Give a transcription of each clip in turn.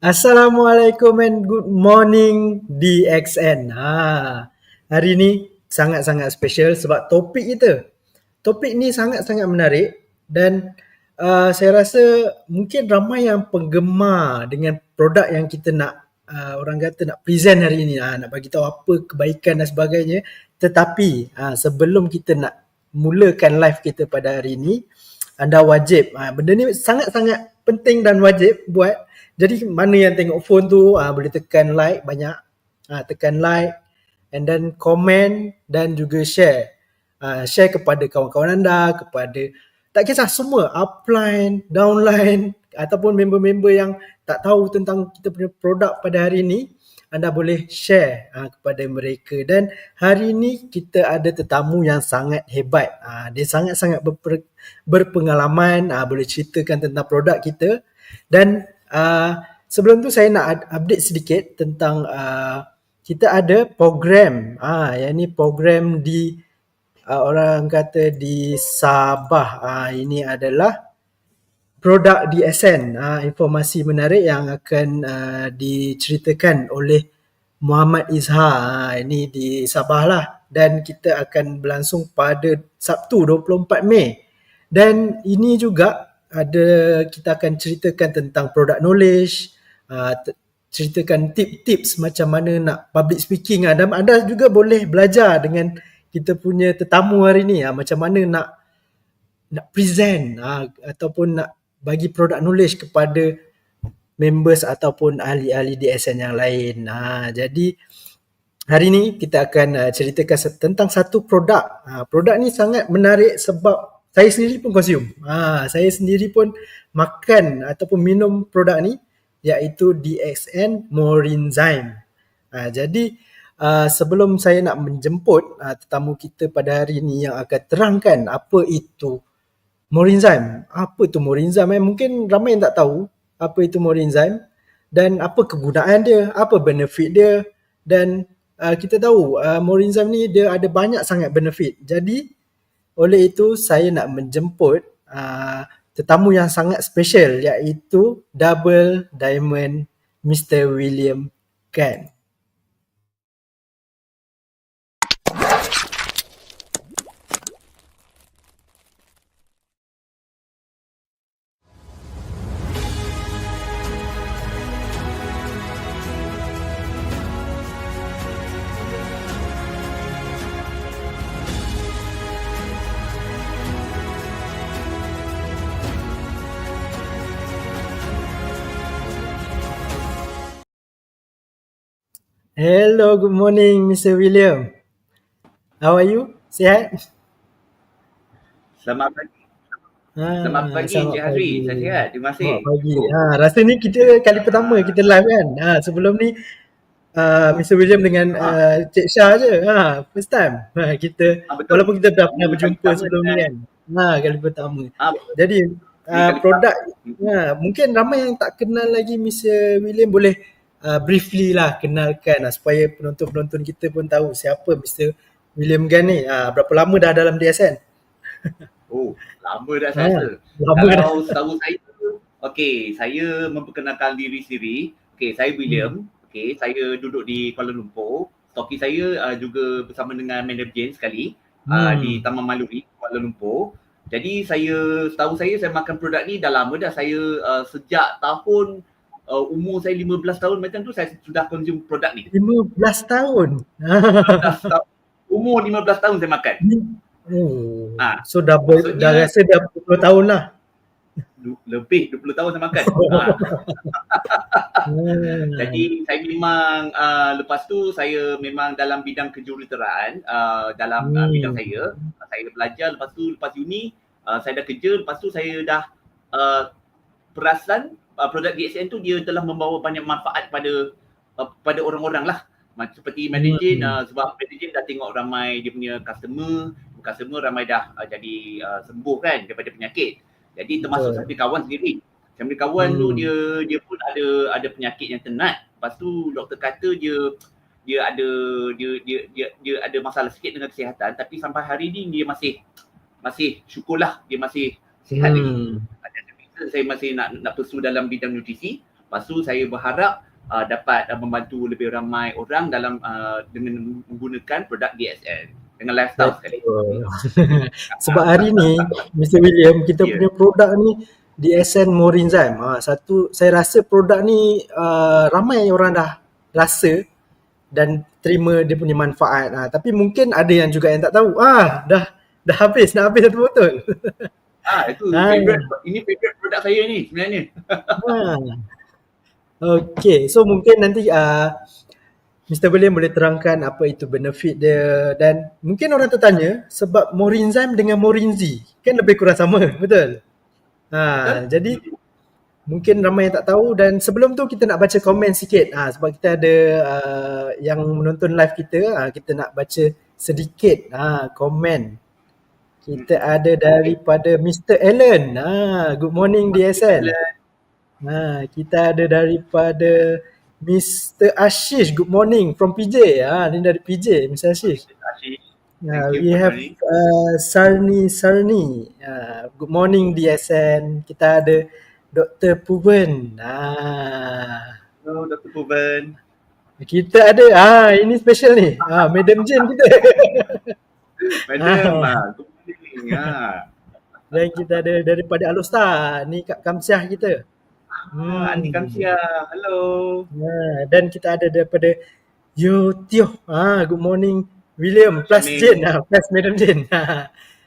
Assalamualaikum and good morning DXN. Hari ni sangat-sangat special sebab topik kita. Topik ni sangat-sangat menarik dan saya rasa mungkin ramai yang penggemar dengan produk yang kita nak orang kata nak present hari ni, nak bagi tahu apa kebaikan dan sebagainya. Tetapi sebelum kita nak mulakan live kita pada hari ni, anda wajib, benda ni sangat-sangat penting dan wajib buat. Jadi mana yang tengok phone tu boleh tekan like banyak, tekan like and then komen dan juga share. Share kepada kawan-kawan anda, kepada tak kisah semua, upline, downline ataupun member-member yang tak tahu tentang kita punya produk pada hari ini, anda boleh share kepada mereka. Dan hari ini kita ada tetamu yang sangat hebat. Dia sangat-sangat berpengalaman, boleh ceritakan tentang produk kita. Dan sebelum tu saya nak update sedikit tentang kita ada program, yang ni program di orang kata di Sabah. Ini adalah produk DXN, informasi menarik yang akan diceritakan oleh Muhammad Izhar. Ini di Sabah lah dan kita akan berlangsung pada Sabtu 24 Mei. Dan ini juga kita akan ceritakan tentang product knowledge, ceritakan tips-tips macam mana nak public speaking. Dan anda juga boleh belajar dengan kita punya tetamu hari ni, macam mana nak present ataupun nak bagi product knowledge kepada members ataupun ahli-ahli DXN yang lain. Jadi hari ni kita akan ceritakan tentang satu produk. Produk ni sangat menarik sebab saya sendiri pun consume. Saya sendiri pun makan ataupun minum produk ni, iaitu DXN Morinzyme. Jadi sebelum saya nak menjemput tetamu kita pada hari ni yang akan terangkan apa itu Morinzyme. Apa itu Morinzyme? Mungkin ramai yang tak tahu apa itu Morinzyme dan apa kegunaan dia, apa benefit dia. Dan kita tahu Morinzyme ni dia ada banyak sangat benefit. Jadi oleh itu saya nak menjemput tetamu yang sangat special, iaitu Double Diamond Mr. William Kan. Hello, good morning Mr. William. How are you? Sihat? Selamat pagi. Selamat pagi Encik Hazri. Saya sihat. Terima kasih. Selamat pagi. Rasa ni kita kali pertama kita live kan. Sebelum ni Mr. William dengan Cik Shah je. First time. Kita walaupun kita dah pernah berjumpa sebelum ni kan. Kali pertama. Jadi produk mungkin ramai yang tak kenal lagi Mr. William, boleh briefly lah kenalkan supaya penonton-penonton kita pun tahu siapa Mr. William Gan ni. Berapa lama dah dalam DSN? Oh, lama dah saya rasa. Kalau setahu saya, saya memperkenalkan diri sendiri. Saya William. Saya duduk di Kuala Lumpur. Stoki saya juga bersama dengan Manager Jane sekali di Taman Maluri, Kuala Lumpur. Jadi setahu saya makan produk ni dah lama dah. Saya sejak tahun umur saya 15 tahun macam tu saya sudah consume produk ni. 15 tahun? 15 tahun. Umur 15 tahun saya makan. So dah rasa dah 20 tahun lah. Lebih 20 tahun saya makan. Jadi saya memang lepas tu saya memang dalam bidang kejuruteraan dalam bidang saya. Saya belajar, lepas uni saya dah kerja, lepas tu saya dah perasan produk DXN tu dia telah membawa banyak manfaat pada orang-orang lah. Seperti Manager sebab Manager dah tengok ramai dia punya customer ramai dah jadi sembuh kan daripada penyakit. Jadi termasuk saya kawan sendiri. Saya kawan tu dia pun ada penyakit yang tenat. Lepas tu doktor kata dia ada masalah sikit dengan kesihatan, tapi sampai hari ni dia masih syukurlah dia masih sihat lagi. Saya masih nak pursue dalam bidang nutrisi. Lepas tu saya berharap dapat membantu lebih ramai orang dalam dengan menggunakan produk DXN dengan lifestyle sekali. Betul. Sebab hari ni Mr. William, kita Ya. punya produk ni DXN Morinzyme. Satu, saya rasa produk ni ramai orang dah rasa dan terima dia punya manfaat. Tapi mungkin ada yang juga yang tak tahu. Dah habis, nak habis satu botol. Itu favorite produk saya ni sebenarnya. Okay, so mungkin nanti Mr. William boleh terangkan apa itu benefit dia, dan mungkin orang tertanya sebab Morinzyme dengan Morinzy kan lebih kurang sama, betul? Jadi mungkin ramai yang tak tahu, dan sebelum tu kita nak baca komen sikit sebab kita ada yang menonton live kita, kita nak baca sedikit komen. Kita ada daripada Mr. Allen. Good morning DSN. Kita ada daripada Mr. Ashish, good morning from PJ. Ni dari PJ, Mr. Ashish. We have Sarni. Good morning DSN. Kita ada Dr. Puben. Hello Dr. Puben. Kita ada, ini special ni. Madam Jane kita. Madam, good morning. Dan kita ada daripada Alostar. Ni Kak Kamsiah kita. Aunty Kamsia, hello. Dan kita ada daripada Yo Tioh. Good morning William plus Jane, plus Madam Jane.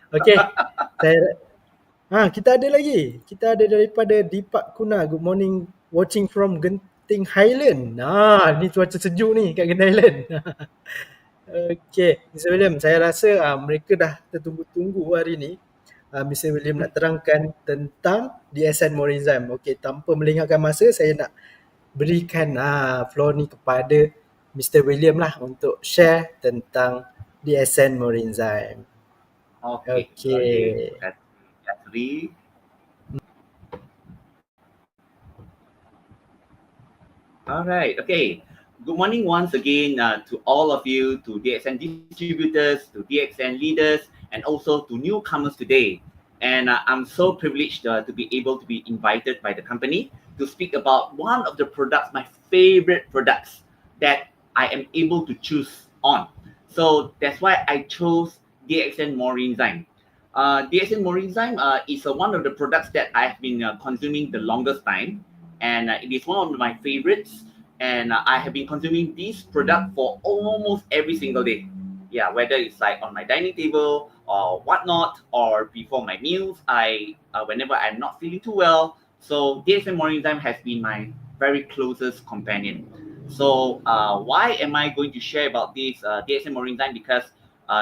Okay. Kita ada lagi. Kita ada daripada Dipak Kuna. Good morning, watching from Genting Highland. Ni cuaca sejuk ni kat Genting Highland. Okay, Mr. William, saya rasa mereka dah tertunggu-tunggu hari ni. Mr. William nak terangkan tentang DXN Morinzyme. Okey, tanpa melengahkan masa, saya nak berikan floor ni kepada Mr. William lah untuk share tentang DXN Morinzyme. Okey. Terima Alright, okay. Good morning once again to all of you, to DXN distributors, to DXN leaders, and also to newcomers today. And I'm so privileged to be able to be invited by the company to speak about one of the products, my favorite products that I am able to choose on. So that's why I chose DXN Morinzyme. DXN Morinzyme is one of the products that I've been consuming the longest time, and it is one of my favorites. And I have been consuming this product for almost every single day. Yeah, whether it's like on my dining table or whatnot, or before my meals, whenever I'm not feeling too well. So DXN Morinzyme has been my very closest companion. So why am I going to share about this DXN Morinzyme? Because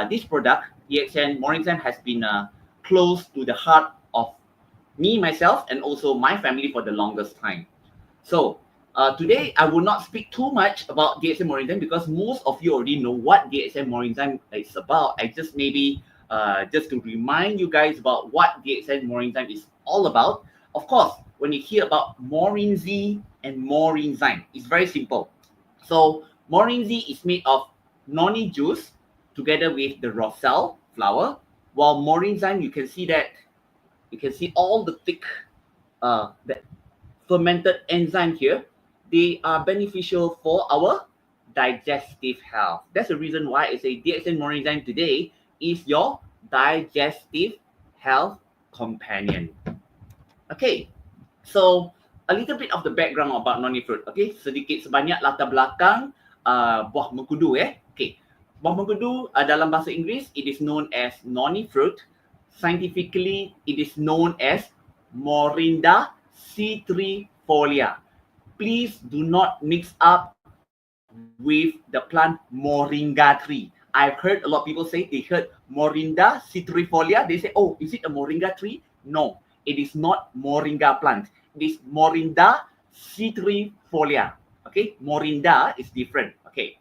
this product, DXN Morinzyme, has been close to the heart of me, myself, and also my family for the longest time. So today, I will not speak too much about DXN Morinzyme because most of you already know what DXN Morinzyme is about. I just maybe just to remind you guys about what DXN Morinzyme is all about. Of course, when you hear about Morinzy and Morinzyme, it's very simple. So Morinzy is made of noni juice together with the roselle flour, while Morinzyme, you can see all the thick the fermented enzyme here. They are beneficial for our digestive health. That's the reason why I say DXN Morinzyme today is your digestive health companion. Okay, so a little bit of the background about noni fruit. Okay, sedikit sebanyak latar belakang buah mengkudu. Okay, buah mengkudu dalam bahasa Inggeris, it is known as noni fruit. Scientifically, it is known as Morinda citrifolia. Please do not mix up with the plant moringa tree. I've heard a lot of people say they heard Morinda citrifolia. They say, oh, is it a moringa tree? No, it is not moringa plant. It is Morinda citrifolia. Okay, Morinda is different. Okay,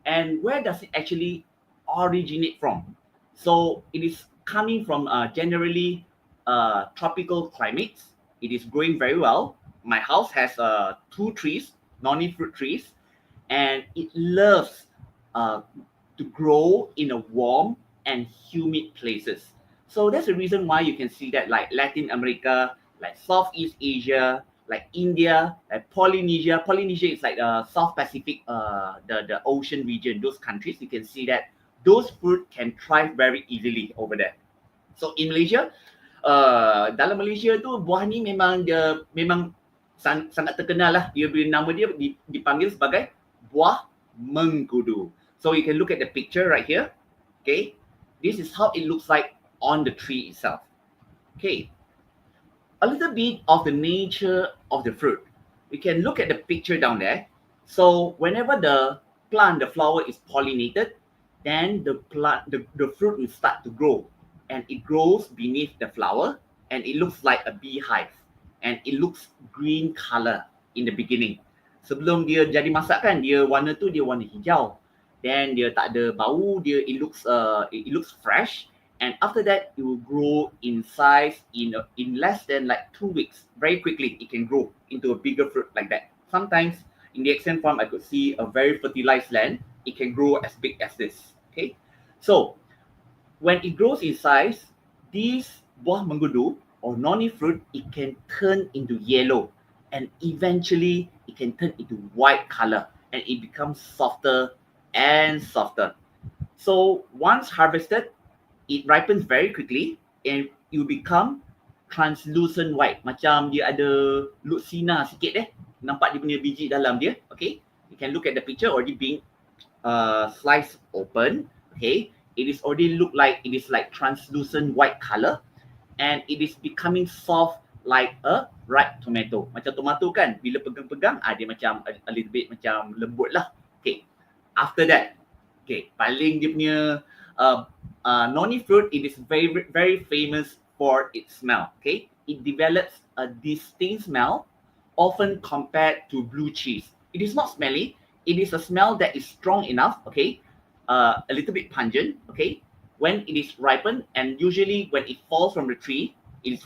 and where does it actually originate from? So it is coming from generally tropical climates. It is growing very well. My house has 2 trees, noni fruit trees, and it loves to grow in a warm and humid places. So that's the reason why you can see that like Latin America, like Southeast Asia, like India, like Polynesia. Polynesia is like South Pacific, the ocean region. Those countries, you can see that those fruit can thrive very easily over there. So in Malaysia, dalam Malaysia tu buah ni memang dia memang sangat terkenal lah. Dia nama dia dipanggil sebagai buah mengkudu. So you can look at the picture right here. Okay, this is how it looks like on the tree itself. Okay, a little bit of the nature of the fruit. We can look at the picture down there. So whenever the plant, the flower is pollinated, then the fruit will start to grow, and it grows beneath the flower, and it looks like a beehive, and it looks green color in the beginning. Sebelum dia jadi masak kan, dia warna hijau. Then dia tak ada bau, it looks fresh. And after that, it will grow in size in less than like 2 weeks. Very quickly, it can grow into a bigger fruit like that. Sometimes in the DXN farm, I could see a very fertilized land. It can grow as big as this. Okay, so when it grows in size, this buah mengkudu or noni fruit, it can turn into yellow, and eventually it can turn into white color, and it becomes softer and softer. So once harvested, it ripens very quickly and you become translucent white. Macam dia ada lucina sikit nampak dia punya biji dalam dia. Okay, you can look at the picture already being sliced open. Okay, it is already look like it is like translucent white color, and it is becoming soft like a ripe tomato. Macam tomato kan, bila pegang-pegang dia macam a little bit macam lembut lah. Okay, after that, okay, paling dia punya noni fruit, it is very famous for its smell. Okay, it develops a distinct smell, often compared to blue cheese. It is not smelly. It is a smell that is strong enough. Okay, a little bit pungent. Okay, when it is ripened, and usually when it falls from the tree, it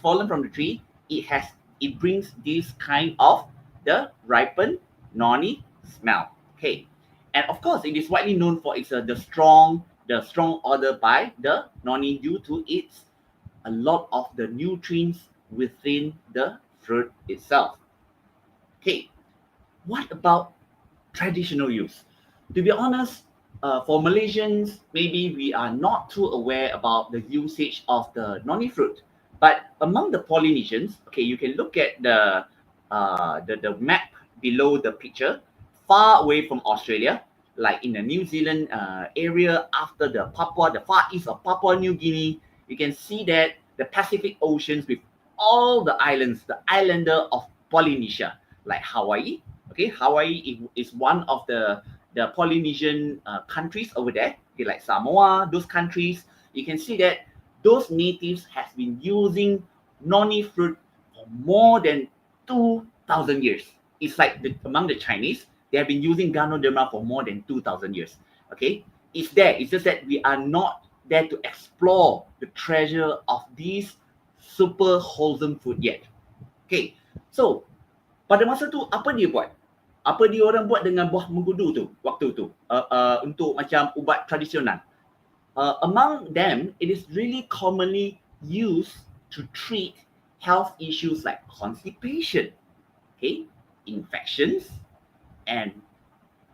brings this kind of the ripened noni smell. Okay, and of course, it is widely known for its the strong odor by the noni due to its a lot of the nutrients within the fruit itself. Okay, what about traditional use? To be honest, for Malaysians, maybe we are not too aware about the usage of the noni fruit. But among the Polynesians, okay, you can look at the map below the picture, far away from Australia, like in the New Zealand area after the far east of Papua New Guinea, you can see that the Pacific Oceans with all the islands, the islander of Polynesia, like Hawaii. Okay, Hawaii is one of the Polynesian countries over there, okay, like Samoa, those countries. You can see that those natives have been using noni fruit for more than 2,000 years. It's like among the Chinese, they have been using Ganoderma for more than 2,000 years. Okay, it's there. It's just that we are not there to explore the treasure of these super wholesome food yet. Okay, so pada masa tu apa dia buat? Apa dia orang buat dengan buah mengkudu tu waktu tu untuk macam ubat tradisional? Among them, it is really commonly used to treat health issues like constipation, okay, infections, and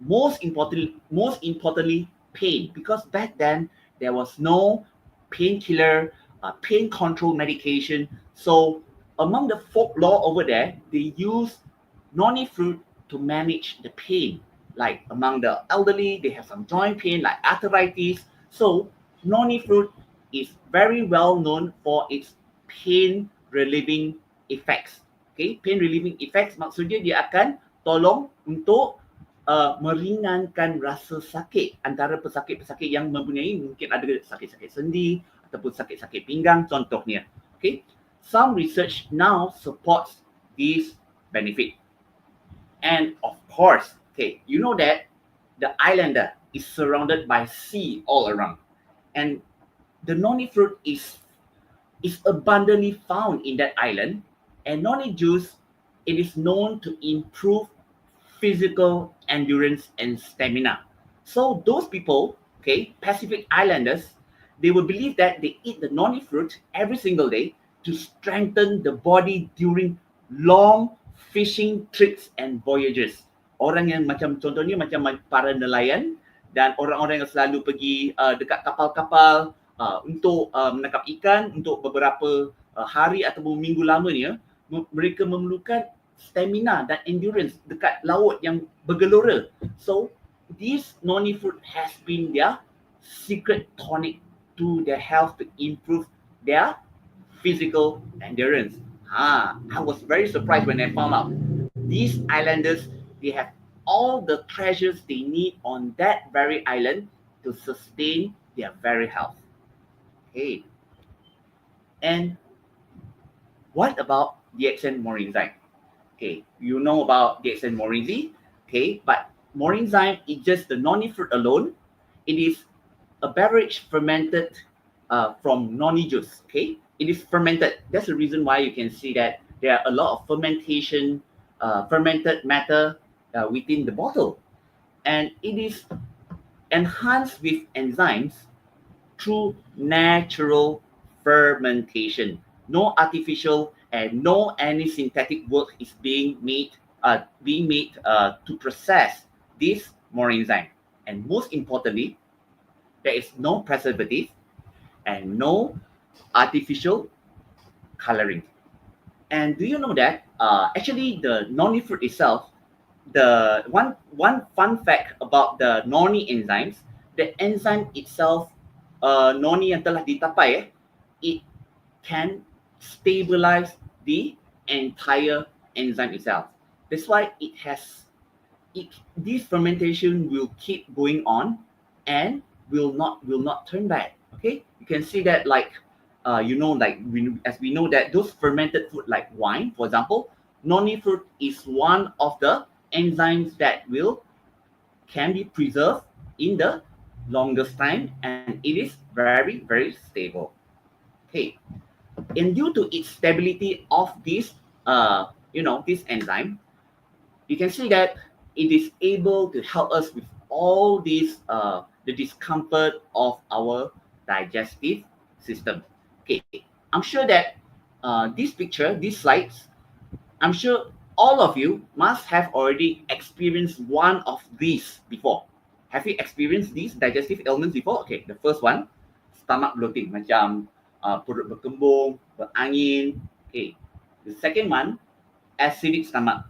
most importantly, pain. Because back then there was no painkiller, pain control medication. So among the folklore over there, they use noni fruit to manage the pain. Like among the elderly, they have some joint pain like arthritis. So noni fruit is very well known for its pain relieving effects. Okay, pain relieving effects maksudnya dia akan tolong untuk meringankan rasa sakit antara pesakit-pesakit yang mempunyai mungkin ada sakit-sakit sendi ataupun sakit-sakit pinggang contohnya. Okay, some research now supports this benefit. And of course, okay, you know that the islander is surrounded by sea all around, and the noni fruit is abundantly found in that island. And noni juice, it is known to improve physical endurance and stamina. So those people, okay, Pacific Islanders, they will believe that they eat the noni fruit every single day to strengthen the body during long fishing trips and voyages. Orang yang macam contohnya macam para nelayan dan orang-orang yang selalu pergi dekat kapal-kapal untuk menangkap ikan untuk beberapa hari ataupun minggu lamanya, mereka memerlukan stamina dan endurance dekat laut yang bergelora. So this noni fruit has been their secret tonic to their health to improve their physical endurance. I was very surprised when I found out these islanders, they have all the treasures they need on that very island to sustain their very health. Okay. And what about DXN Morinzyme? Okay, you know about DXN Morinzyme, okay, but Morinzyme is just the noni fruit alone. It is a beverage fermented from noni juice, okay? It is fermented. That's the reason why you can see that there are a lot of fermentation, fermented matter within the bottle. And it is enhanced with enzymes through natural fermentation. No artificial and no any synthetic work is being made to process this Morinzyme. And most importantly, there is no preservative and no artificial coloring. And do you know that actually the noni fruit itself, the one fun fact about the noni enzymes, the enzyme itself, noni yang telah ditapai, it can stabilize the entire enzyme itself. That's why this fermentation will keep going on and will not turn back. Okay, you can see that like as we know that those fermented food like wine, for example, noni fruit is one of the enzymes that can be preserved in the longest time, and it is very, very stable. Okay, and due to its stability of this this enzyme, you can see that it is able to help us with all these the discomfort of our digestive system. Okay, I'm sure that this picture, these slides, I'm sure all of you must have already experienced one of these before. Have you experienced these digestive ailments before? Okay, the first one, stomach bloating, macam perut berkembung, berangin. Okay, the second one, acidic stomach,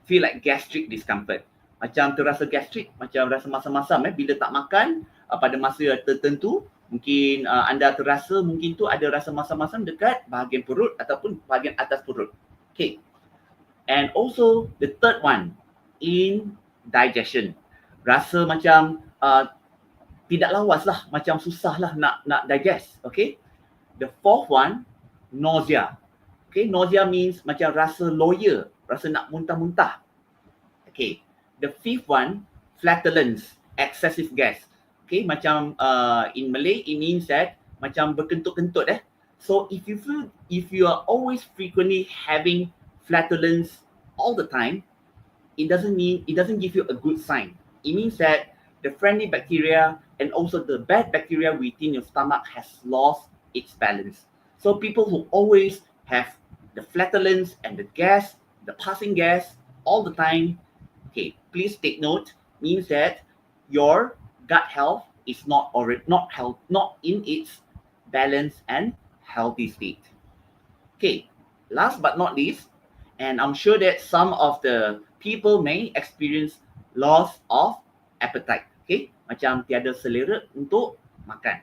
feel like gastric discomfort. Macam terasa gastric, macam rasa masam-masam bila tak makan pada masa tertentu, mungkin anda terasa mungkin tu ada rasa masam-masam dekat bahagian perut ataupun bahagian atas perut. Okay. And also the third one, indigestion. Rasa macam tidak lawas lah, macam susah lah nak digest. Okay. The fourth one, nausea. Okay, nausea means macam rasa loya, rasa nak muntah-muntah. Okay. The fifth one, flatulence, excessive gas. Okay, macam in Malay, it means that macam berkentut-kentut. So if you are always frequently having flatulence all the time, it doesn't give you a good sign. It means that the friendly bacteria and also the bad bacteria within your stomach has lost its balance. So people who always have the flatulence and the gas, the passing gas all the time, okay, please take note, means that your gut health is not in its balanced and healthy state. Okay, last but not least, and I'm sure that some of the people may experience loss of appetite. Okay, macam tiada selera untuk makan.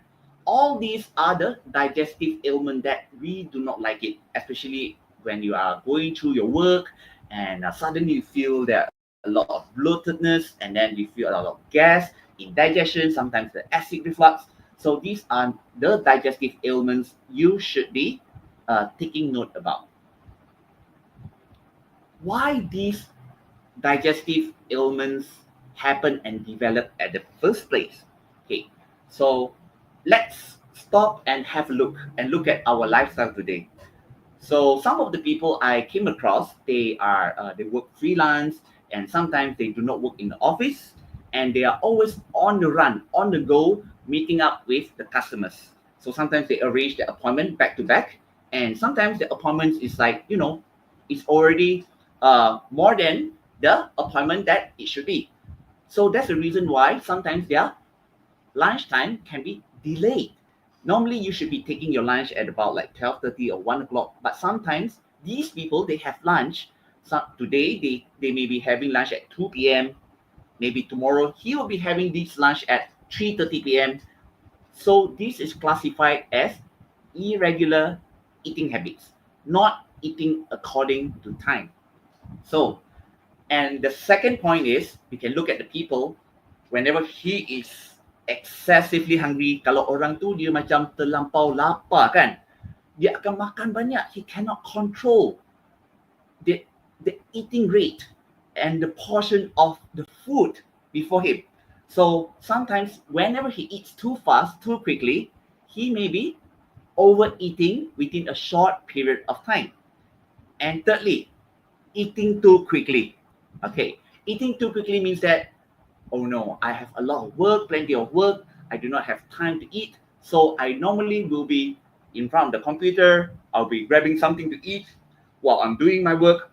All these are the digestive ailments that we do not like it, especially when you are going through your work and suddenly you feel that a lot of bloatedness, and then you feel a lot of gas, indigestion, sometimes the acid reflux. So these are the digestive ailments you should be taking note about. Why these digestive ailments happen and develop at the first place? Okay, so let's stop and have a look at our lifestyle today. So some of the people I came across, they work freelance, and sometimes they do not work in the office, and they are always on the run, on the go, meeting up with the customers. So sometimes they arrange the appointment back to back, and sometimes the appointment is like, it's already more than the appointment that it should be. So that's the reason why sometimes their lunchtime can be delayed. Normally you should be taking your lunch at about like 12:30 or 1 o'clock, but sometimes these people, they have lunch. So today they may be having lunch at 2 p.m. Maybe tomorrow he will be having this lunch at 3:30 p.m. So this is classified as irregular eating habits, not eating according to time. So, and the second point is, we can look at the people whenever he is excessively hungry. Kalau orang tu dia macam terlampau lapar kan, dia akan makan banyak. He cannot control the eating rate and the portion of the food before him. So sometimes whenever he eats too fast, too quickly, he may be overeating within a short period of time. And thirdly, eating too quickly. Okay, eating too quickly means that, oh no, I have a lot of work, plenty of work, I do not have time to eat. So I normally will be in front of the computer, I'll be grabbing something to eat while I'm doing my work.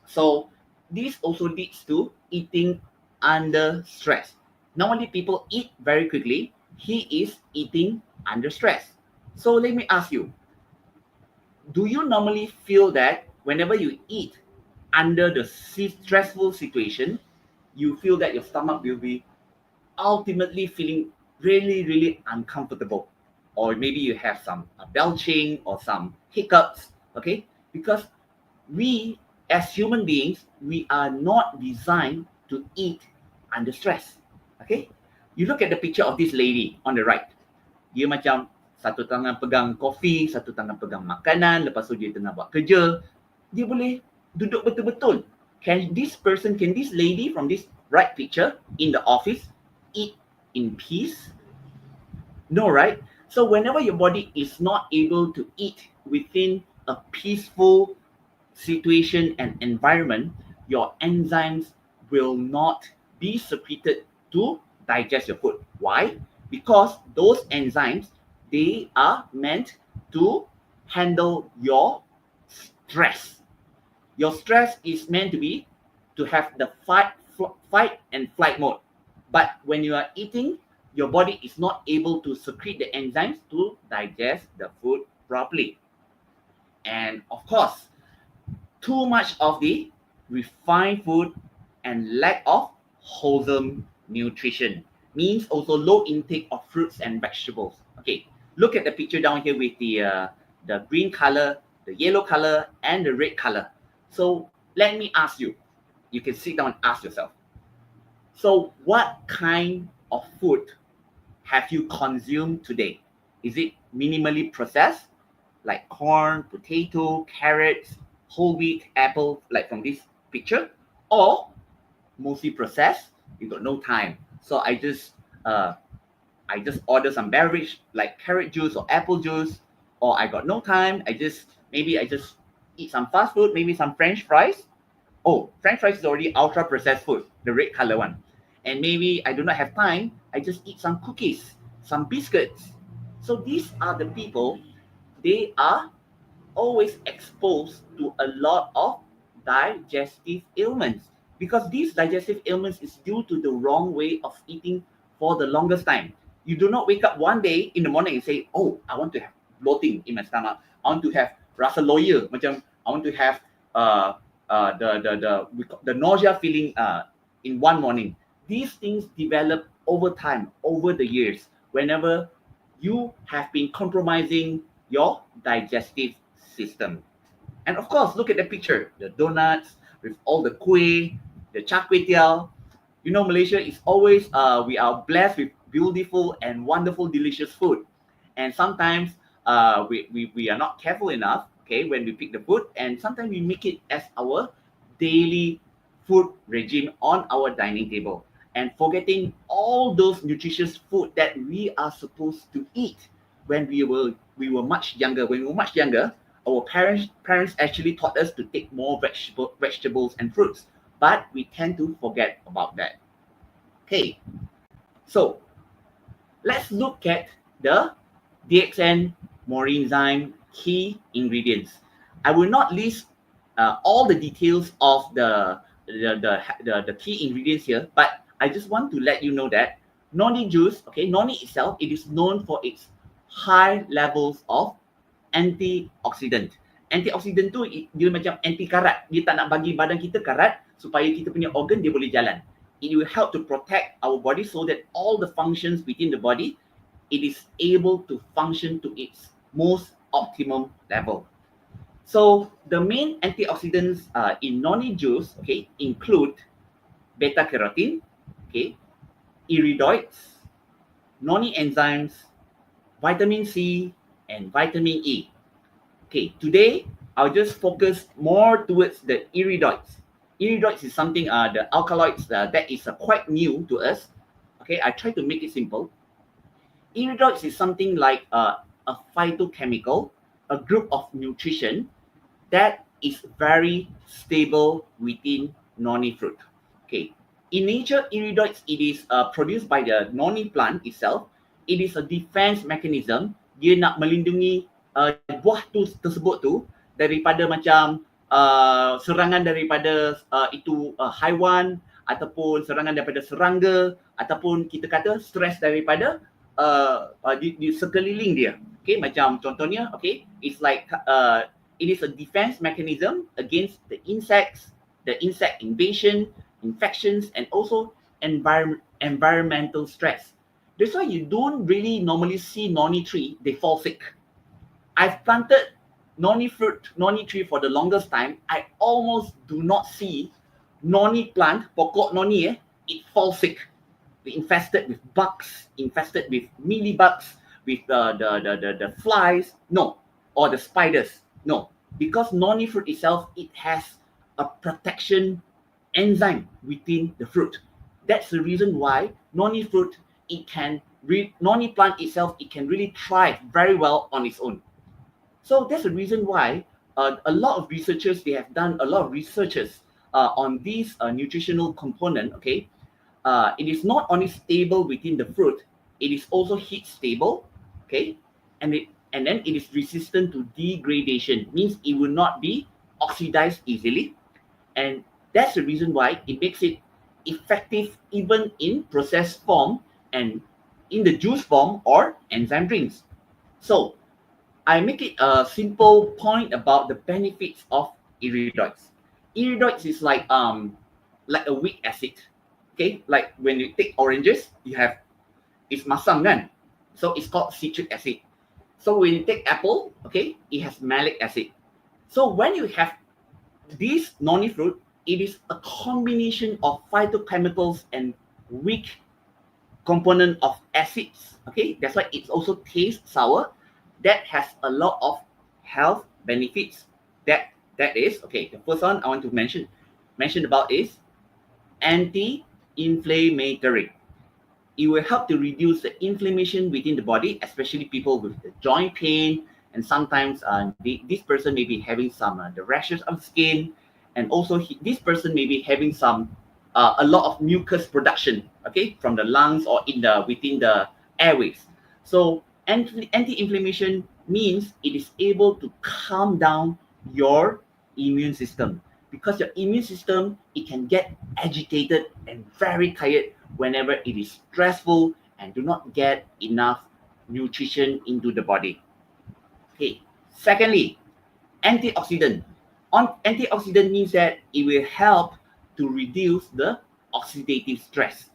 So this also leads to eating under stress. Normally people eat very quickly, he is eating under stress. So let me ask you, do you normally feel that whenever you eat under the stressful situation, you feel that your stomach will be ultimately feeling really, really uncomfortable? Or maybe you have some belching or some hiccups, okay? Because we, as human beings, we are not designed to eat under stress, okay? You look at the picture of this lady on the right. Dia macam satu tangan pegang kopi, satu tangan pegang makanan, lepas tu dia tengah buat kerja. Dia boleh duduk betul-betul. Can this lady from this right picture in the office eat in peace? No, right? So whenever your body is not able to eat within a peaceful situation and environment, your enzymes will not be secreted to digest your food. Why? Because those enzymes, they are meant to handle your stress. Your stress is meant to be to have the fight and flight mode. But when you are eating, your body is not able to secrete the enzymes to digest the food properly. And of course, too much of the refined food and lack of wholesome nutrition means also low intake of fruits and vegetables. Okay, look at the picture down here with the green color, the yellow color, and the red color. So let me ask you, you can sit down and ask yourself, so what kind of food have you consumed today? Is it minimally processed, like corn, potato, carrots, whole wheat, apple, like from this picture, or mostly processed? You got no time, so I just order some beverage like carrot juice or apple juice, or I got no time, I just eat some fast food, maybe some French fries. Oh, French fries is already ultra processed food, the red color one. And maybe I do not have time, I just eat some cookies, some biscuits. So these are the people, they are always exposed to a lot of digestive ailments, because these digestive ailments is due to the wrong way of eating for the longest time. You do not wake up one day in the morning and say, oh, I want to have bloating in my stomach, I want to have rasa loya, macam I want to have the nausea feeling in one morning. These things develop over time, over the years, whenever you have been compromising your digestive system. And of course, look at the picture, the donuts with all the kueh, the char kway teow. You know, Malaysia is always, we are blessed with beautiful and wonderful, delicious food. And sometimes we are not careful enough, okay, when we pick the food, and sometimes we make it as our daily food regime on our dining table, and forgetting all those nutritious food that we are supposed to eat when we were much younger. When we were much younger, our parents actually taught us to take more vegetables and fruits, but we tend to forget about that. Okay, so let's look at the DXN Morinzyme key ingredients. I will not list all the details of the key ingredients here, but I just want to let you know that noni juice, okay, noni itself, it is known for its high levels of antioxidant. Antioxidant tu dia macam anti karat. Dia tak nak bagi badan kita karat supaya kita punya organ dia boleh jalan. It will help to protect our body so that all the functions within the body, it is able to function to its most optimum level. So the main antioxidants in noni juice, okay, include beta carotene, okay, iridoids, noni enzymes, vitamin C, and vitamin E. Okay, today I'll just focus more towards the iridoids. Iridoids is something, the alkaloids that is quite new to us. Okay, I try to make it simple. Iridoids is something like a phytochemical, a group of nutrition that is very stable within noni fruit. Okay, in nature, iridoids, it is produced by the noni plant itself. It is a defense mechanism. Dia nak melindungi buah tu tersebut tu daripada macam serangan daripada itu haiwan ataupun serangan daripada serangga ataupun kita kata stres daripada di sekeliling dia. Okay, macam contohnya, okay, it's like it is a defense mechanism against the insects, the insect invasion, infections, and also environmental stress. That's why you don't really normally see noni tree, they fall sick. I've planted noni tree for the longest time. I almost do not see noni plant, pokok noni, it falls sick. Infested with bugs, infested with mealybugs, with the flies, no, or the spiders, no. Because noni fruit itself, it has a protection enzyme within the fruit. That's the reason why noni fruit, noni plant itself, it can really thrive very well on its own. So that's the reason why a lot of researchers, they have done a lot of researches on these nutritional component, okay. It is not only stable within the fruit, it is also heat stable, okay, and then it is resistant to degradation, means it will not be oxidized easily, and that's the reason why it makes it effective even in processed form and in the juice form or enzyme drinks. So I make it a simple point about the benefits of iridoids. Iridoids is like a weak acid. Okay, like when you take oranges, it's masam kan? So it's called citric acid. So when you take apple, okay, it has malic acid. So when you have this noni fruit, it is a combination of phytochemicals and weak component of acids. Okay, that's why it also tastes sour. That has a lot of health benefits. That is, okay, the first one I want to mention about is anti-inflammatory. It will help to reduce the inflammation within the body, especially people with the joint pain, and sometimes this person may be having some the rashes of skin, and also this person may be having some a lot of mucus production, okay, from the lungs or within the airways. So anti-inflammation means it is able to calm down your immune system, because your immune system, it can get agitated and very tired whenever it is stressful and do not get enough nutrition into the body. Okay. Secondly, antioxidant. Antioxidant means that it will help to reduce the oxidative stress.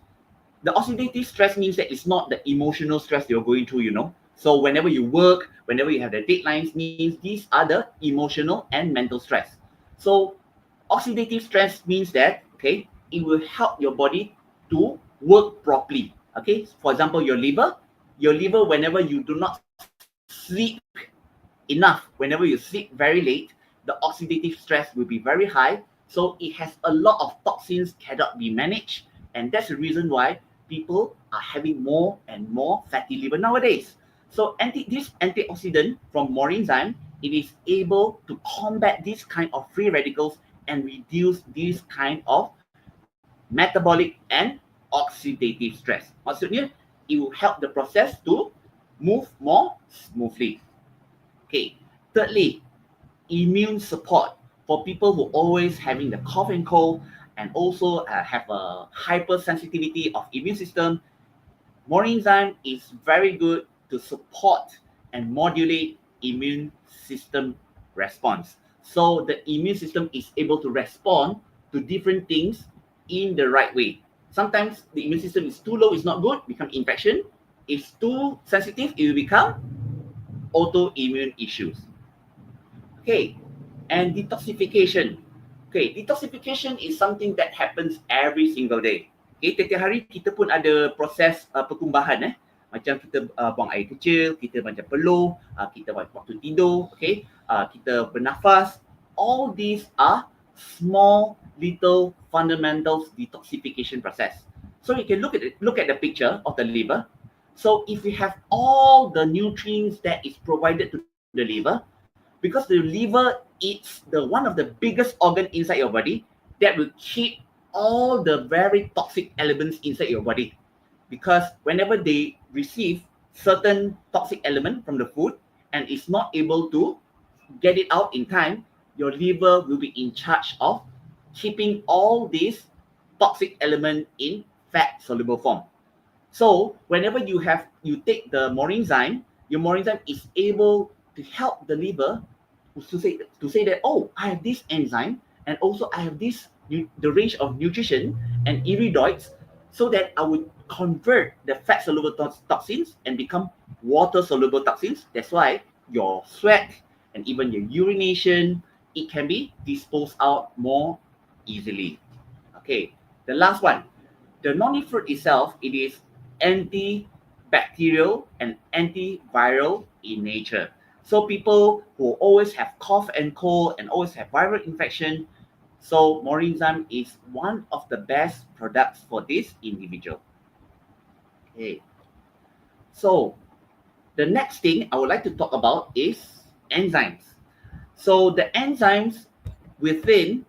The oxidative stress means that it's not the emotional stress you're going through, you know. So whenever you work, whenever you have the deadlines, means these are the emotional and mental stress. So oxidative stress means that, okay, it will help your body to work properly. Okay, for example, your liver, whenever you do not sleep enough, whenever you sleep very late, the oxidative stress will be very high. So it has a lot of toxins cannot be managed, and that's the reason why people are having more and more fatty liver nowadays. So this antioxidant from Morinzyme, it is able to combat this kind of free radicals and reduce this kind of metabolic and oxidative stress. Maksudnya, it will help the process to move more smoothly. Okay. Thirdly, immune support. for people who always having the cough and cold and also have a hypersensitivity of immune system, Morinzyme is very good to support and modulate immune system response. So the immune system is able to respond to different things in the right way. Sometimes the immune system is too low, it's not good, become infection. It's too sensitive, it will become autoimmune issues. Okay, and detoxification. Okay, detoxification is something that happens every single day. Okay, setiap hari kita pun ada proses pertumbahan. Macam kita buang air kecil, kita macam peluh, kita waktu tidur, okay, kita bernafas. All these are small little fundamentals detoxification process. So you can look at the picture of the liver. So if you have all the nutrients that is provided to the liver, because the liver is one of the biggest organ inside your body that will keep all the very toxic elements inside your body. Because whenever they receive certain toxic element from the food and is not able to get it out in time, your liver will be in charge of keeping all these toxic element in fat soluble form. So whenever you take the Morinzyme, your Morinzyme is able to help the liver to say that, oh, I have this enzyme and also I have the range of nutrition and iridoids, so that I would convert the fat soluble toxins and become water soluble toxins. That's why your sweat and even your urination, it can be disposed out more easily. Okay, the last one, the noni fruit itself, it is antibacterial and antiviral in nature. So people who always have cough and cold and always have viral infection, so Morinzyme is one of the best products for this individual. Okay. So the next thing I would like to talk about is enzymes. So the enzymes within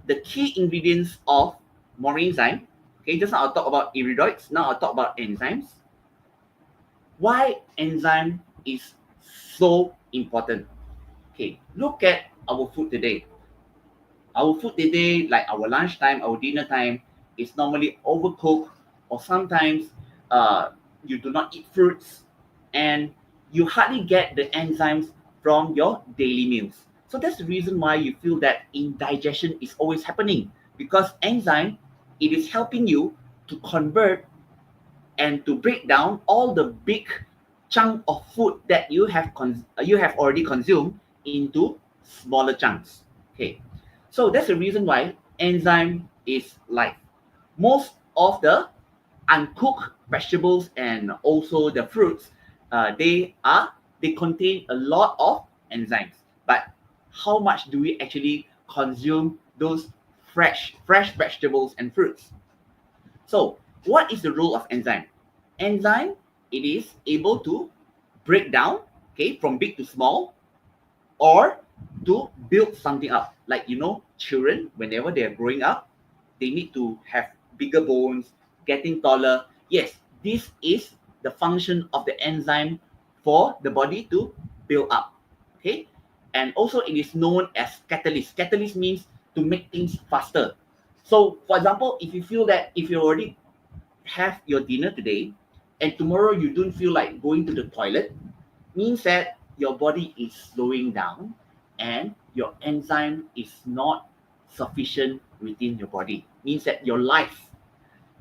the key ingredients of Morinzyme. Okay, just now I'll talk about iridoids. Now I'll talk about enzymes. Why enzyme is so important? Okay, look at our food today. Our food today, like our lunchtime, our dinner time, is normally overcooked, or sometimes you do not eat fruits, and you hardly get the enzymes from your daily meals. So that's the reason why you feel that indigestion is always happening, because enzyme, it is helping you to convert and to break down all the big chunk of food that you have already consumed into smaller chunks. Okay, so that's the reason why enzyme is life. Most of the uncooked vegetables and also the fruits, they contain a lot of enzymes. But how much do we actually consume those fresh vegetables and fruits? So what is the role of enzyme? Enzyme, it is able to break down, okay, from big to small, or to build something up. Like, children, whenever they are growing up, they need to have bigger bones, getting taller. Yes, this is the function of the enzyme for the body to build up. Okay, and also it is known as catalyst. Catalyst means to make things faster. So, for example, if you feel that if you already have your dinner today and tomorrow you don't feel like going to the toilet, means that your body is slowing down and your enzyme is not sufficient within your body. Means that the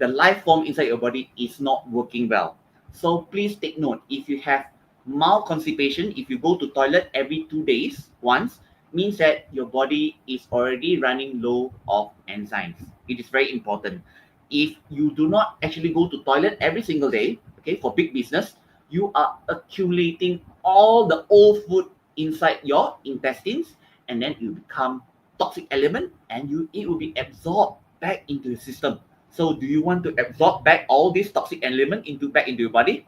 life form inside your body is not working well. So please take note, if you have mild constipation, if you go to toilet every 2 days once, means that your body is already running low of enzymes. It is very important. If you do not actually go to toilet every single day, okay, for big business, you are accumulating all the old food inside your intestines, and then you become toxic element, and it will be absorbed back into the system. So do you want to absorb back all this toxic element back into your body?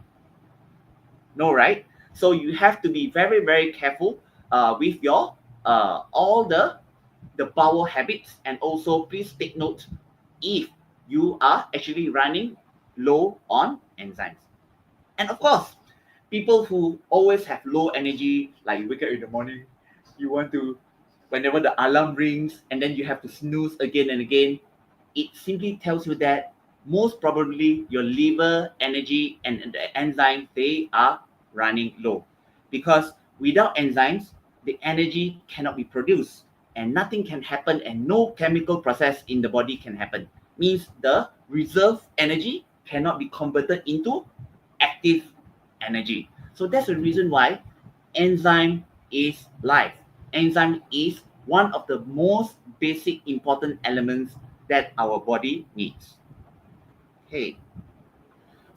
No, right? So you have to be very, very careful with your all the bowel habits, and also please take note if you are actually running low on enzymes. And of course, people who always have low energy, like you wake up in the morning, you want to whenever the alarm rings and then you have to snooze again and again, it simply tells you that most probably your liver, energy, and the enzymes, they are running low. Because without enzymes, the energy cannot be produced and nothing can happen and no chemical process in the body can happen. Means the reserve energy cannot be converted into active energy. So that's the reason why enzyme is life. Enzyme is one of the most basic important elements that our body needs. Okay.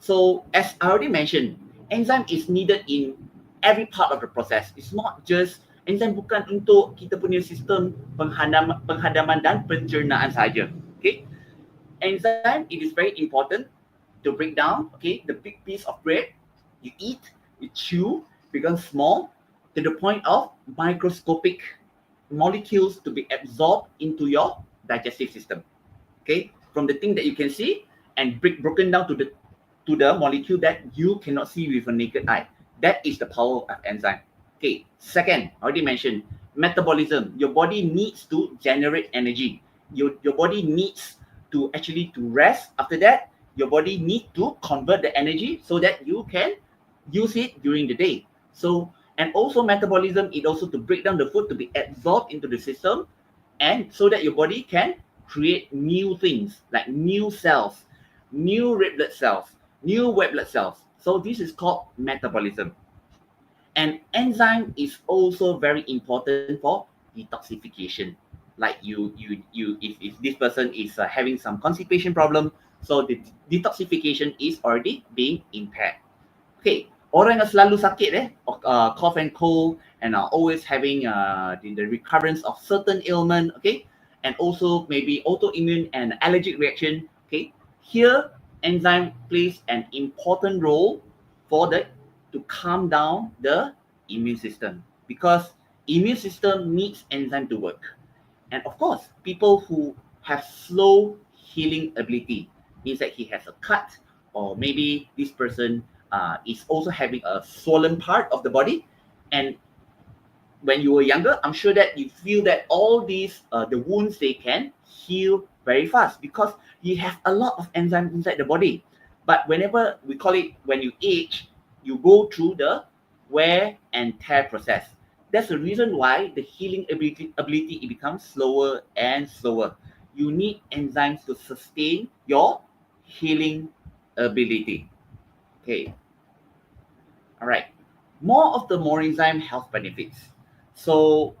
So as I already mentioned, enzyme is needed in every part of the process. It's not just enzyme bukan untuk kita punya sistem penghadaman dan pencernaan saja. Okay. Enzyme, it is very important to break down, okay, the big piece of bread you eat, you chew, becomes small to the point of microscopic molecules to be absorbed into your digestive system. Okay, from the thing that you can see and broken down to the molecule that you cannot see with a naked eye. That is the power of enzyme. Okay, second, I already mentioned metabolism. Your body needs to generate energy. Your body needs to actually to rest. After that, your body needs to convert the energy so that you can use it during the day. So, and also metabolism is also to break down the food to be absorbed into the system and so that your body can create new things like new cells, new red blood cells, new white blood cells. So this is called metabolism. And enzyme is also very important for detoxification. Like if this person is having some constipation problem, so the detoxification is already being impaired. Okay, orang yang selalu sakit cough and cold and are always having the recurrence of certain ailment, okay, and also maybe autoimmune and allergic reaction, okay, here enzyme plays an important role for to calm down the immune system because immune system needs enzyme to work. And of course, people who have slow healing ability means that he has a cut or maybe this person is also having a swollen part of the body. And when you were younger, I'm sure that you feel that all these, the wounds, they can heal very fast because you have a lot of enzymes inside the body. But whenever we call it, when you age, you go through the wear and tear process. That's the reason why the healing ability it becomes slower and slower. You need enzymes to sustain your healing ability. Okay. All right. More of the Morinzyme health benefits. So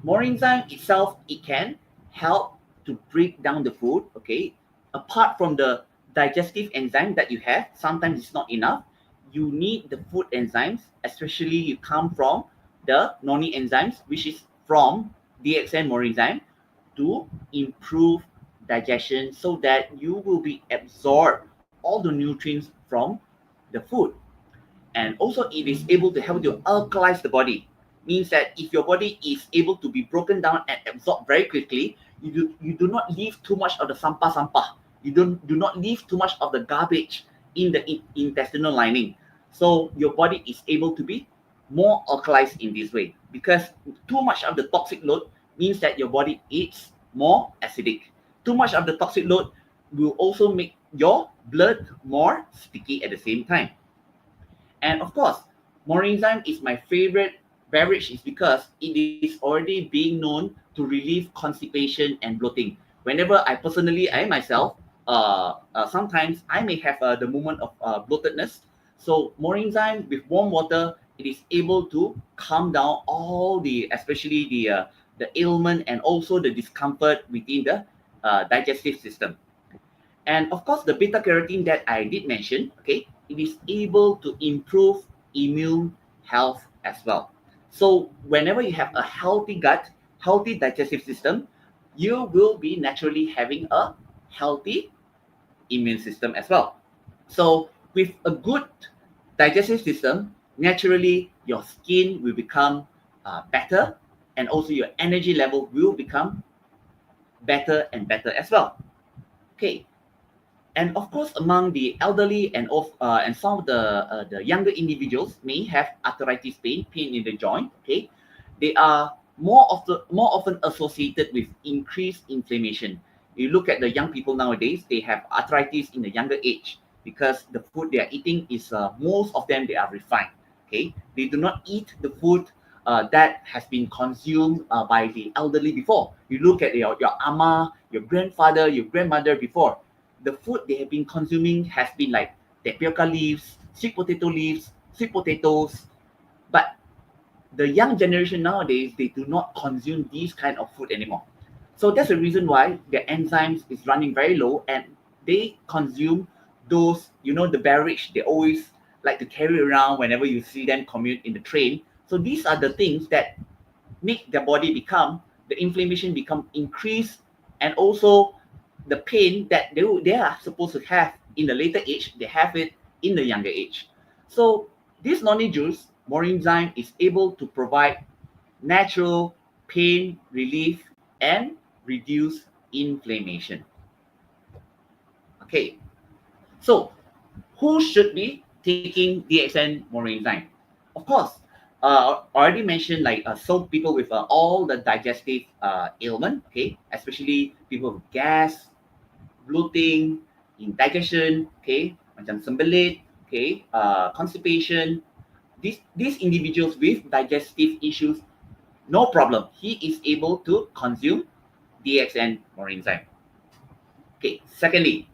Morinzyme itself, it can help to break down the food, okay? Apart from the digestive enzyme that you have, sometimes it's not enough. You need the food enzymes, especially you come from the noni enzymes, which is from DXN Morinzyme, to improve digestion so that you will be absorb all the nutrients from the food. And also it is able to help you alkalize the body. Means that if your body is able to be broken down and absorbed very quickly, you do not leave too much of the sampah. You do not leave too much of the garbage in the intestinal lining. So your body is able to be more alkalized in this way because too much of the toxic load means that your body is more acidic. Too much of the toxic load will also make your blood more sticky at the same time. And of course, Morinzyme is my favorite beverage is because it is already being known to relieve constipation and bloating. Whenever I myself, sometimes I may have the moment of bloatedness. So Morinzyme with warm water, it is able to calm down all the, especially the ailment and also the discomfort within the digestive system. And of course, the beta carotene that I did mention, okay, it is able to improve immune health as well. So whenever you have a healthy gut, healthy digestive system, you will be naturally having a healthy immune system as well. So with a good digestive system, naturally your skin will become better and also your energy level will become better and better as well. Okay, and of course, among the elderly and some of the younger individuals may have arthritis pain in the joint. Okay, they are more often associated with increased inflammation. You look at the young people nowadays, they have arthritis in a younger age because the food they are eating is most of them they are refined. Okay, they do not eat the food that has been consumed by the elderly before. You look at your ama, your grandfather, your grandmother before. The food they have been consuming has been like tapioca leaves, sweet potato leaves, sweet potatoes. But the young generation nowadays, they do not consume these kind of food anymore. So that's the reason why their enzymes is running very low and they consume those, the beverage they always like to carry around whenever you see them commute in the train. So these are the things that make their body the inflammation become increased, and also the pain that they are supposed to have in the later age, they have it in the younger age. So this noni juice, Morinzyme, is able to provide natural pain relief and reduce inflammation. Okay, so who should be taking DXN Morinzyme? Of course, already mentioned like so people with all the digestive ailment, okay, especially people with gas, bloating, indigestion, okay, macam sembelit, okay, constipation. These individuals with digestive issues, no problem. He is able to consume DXN Morinzyme. Okay, secondly,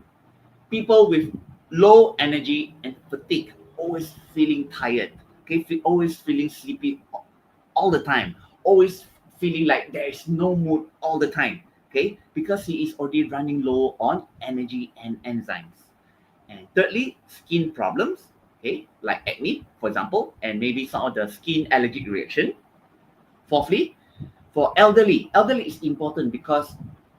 people with low energy and fatigue, always feeling tired, okay, always feeling sleepy all the time, always feeling like there is no mood all the time, okay, because he is already running low on energy and enzymes. And thirdly, skin problems, okay, like acne, for example, and maybe some of the skin allergic reaction. Fourthly, for elderly is important because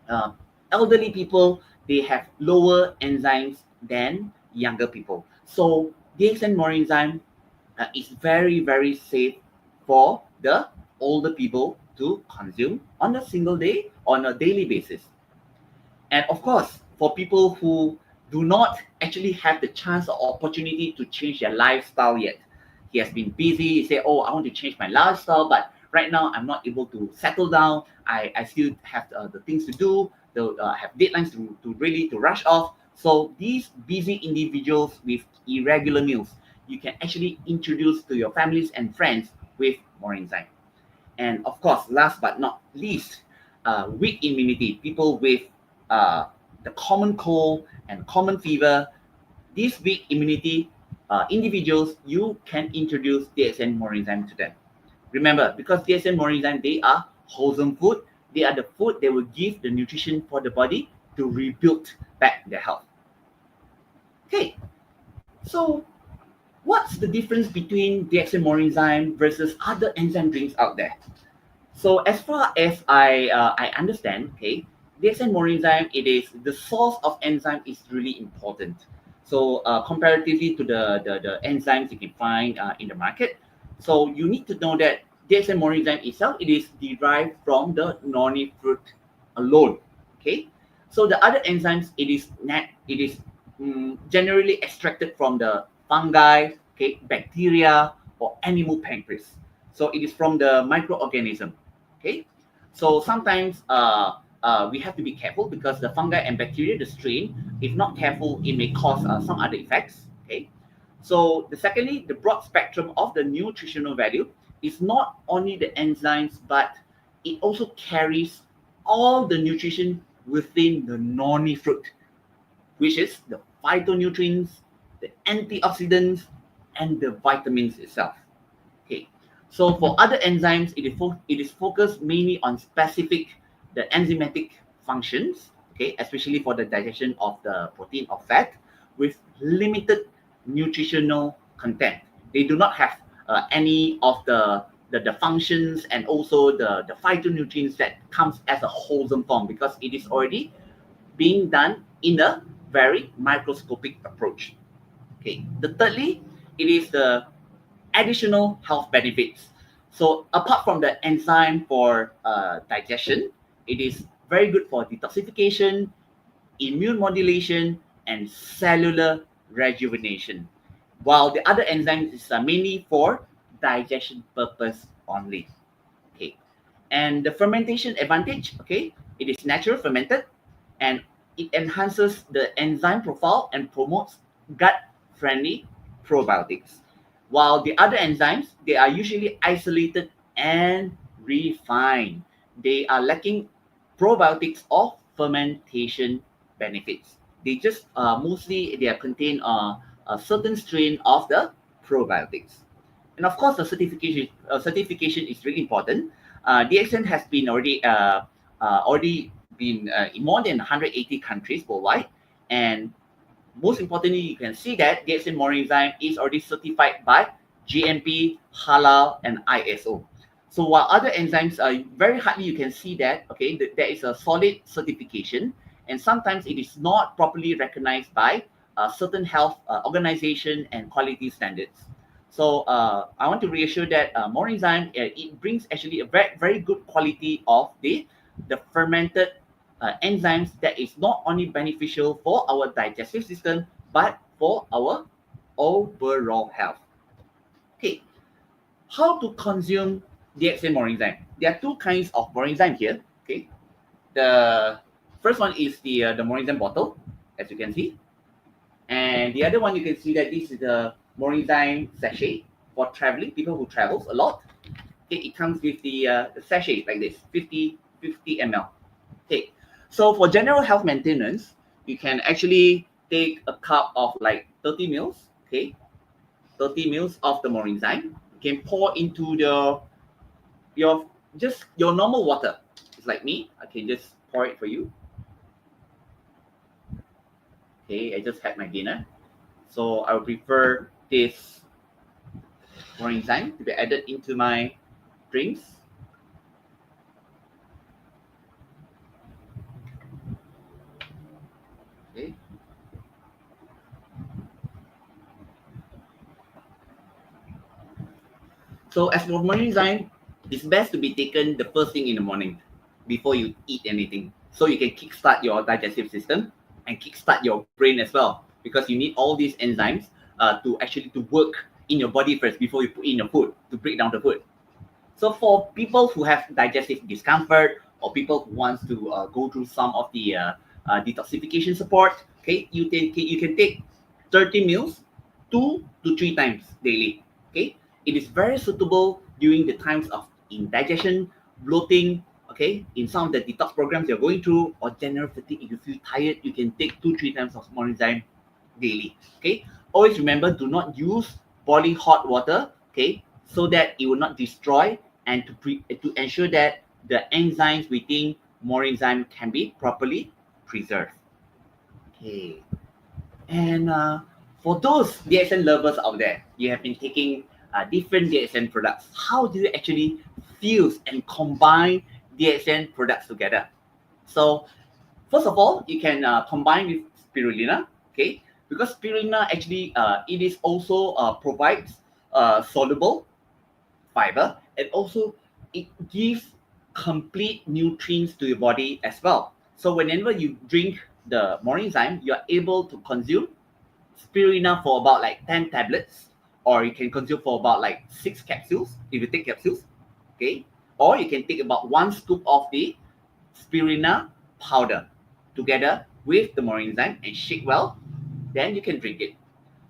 uh, elderly people, they have lower enzymes than younger people. So DXN Morinzyme is very, very safe for the older people to consume on a single day, on a daily basis. And of course, for people who do not actually have the chance or opportunity to change their lifestyle yet, he has been busy. He say, "Oh, I want to change my lifestyle, but right now I'm not able to settle down. I still have the things to do. Have deadlines to really to rush off." So these busy individuals with irregular meals, you can actually introduce to your families and friends with Morinzyme. And of course, last but not least, weak immunity, people with uh, the common cold and common fever, these weak immunity individuals, you can introduce DXN Morinzyme to them. Remember, because DXN Morinzyme, they are wholesome food. They are the food that will give the nutrition for the body to rebuild back their health. Okay, so what's the difference between DXN Morinzyme versus other enzyme drinks out there? So as far as I understand, okay, DXN Morinzyme, it is the source of enzyme is really important. So comparatively to the enzymes you can find in the market, so you need to know that DXN Morinzyme itself, it is derived from the noni fruit alone. Okay, so the other enzymes, it is generally extracted from the fungi, okay, bacteria or animal pancreas. So it is from the microorganism. Okay, so sometimes we have to be careful because the fungi and bacteria, the strain, if not careful, it may cause some other effects. Okay, so secondly, the broad spectrum of the nutritional value is not only the enzymes, but it also carries all the nutrition within the noni fruit, which is the phytonutrients, the antioxidants, and the vitamins itself. Okay, so for other enzymes, it is focused mainly on specific the enzymatic functions. Okay, especially for the digestion of the protein or fat, with limited nutritional content. They do not have any of the functions and also the phytonutrients that comes as a wholesome form because it is already being done in a very microscopic approach. Okay, the thirdly, it is the additional health benefits. So apart from the enzyme for digestion, it is very good for detoxification, immune modulation, and cellular rejuvenation. While the other enzymes is mainly for digestion purpose only. Okay. And the fermentation advantage, okay, it is natural fermented and it enhances the enzyme profile and promotes gut-friendly probiotics. While the other enzymes, they are usually isolated and refined. They are lacking probiotics or fermentation benefits. They just mostly they are contain a certain strain of the probiotics. And of course, the certification is really important. DXN has been already been in more than 180 countries worldwide, and most importantly, you can see that DXN Morinzyme is already certified by GMP, Halal, and ISO. So while other enzymes are very hardly you can see that, okay, there is a solid certification, and sometimes it is not properly recognized by certain health organization and quality standards. So I want to reassure that Morinzyme it brings actually a very good quality of the fermented enzymes that is not only beneficial for our digestive system but for our overall health. Okay, how to consume DXN Morinzyme? There are two kinds of Morinzyme here. Okay, the first one is the Morinzyme bottle, as you can see, and the other one you can see that this is the Morinzyme sachet for traveling people who travels a lot. Okay, it comes with the sachet like this, 50 ml. Okay, so for general health maintenance, you can actually take a cup of like 30 mils, okay, 30 mils of the Morinzyme. You can pour into your just your normal water. It's like me. I can just pour it for you. Okay, I just had my dinner, so I would prefer this Morinzyme to be added into my drinks. Okay. So as for Morinzyme, it's best to be taken the first thing in the morning before you eat anything. So you can kickstart your digestive system and kickstart your brain as well, because you need all these enzymes to actually to work in your body first before you put in your food to break down the food. So for people who have digestive discomfort or people who wants to go through some of the detoxification support, okay, you can take 30 meals 2 to 3 times daily. Okay, it is very suitable during the times of indigestion, bloating. Okay, in some of the detox programs you're going through or general fatigue, if you feel tired, you can take 2 3 times of Morinzyme daily. Okay, always remember do not use boiling hot water. Okay, so that it will not destroy and to ensure that the enzymes within Morinzyme can be properly preserved. Okay, and for those DXN lovers out there, you have been taking different DXN products. How do you actually fuse and combine DXN products together? So first of all, you can combine with spirulina, okay? Because spirulina actually it is also provides soluble fiber, and also it gives complete nutrients to your body as well. So whenever you drink the Morinzyme, you are able to consume spirulina for about like 10 tablets, or you can consume for about like 6 capsules if you take capsules, okay? Or you can take about 1 scoop of the spirulina powder together with the Morinzyme and shake well, then you can drink it.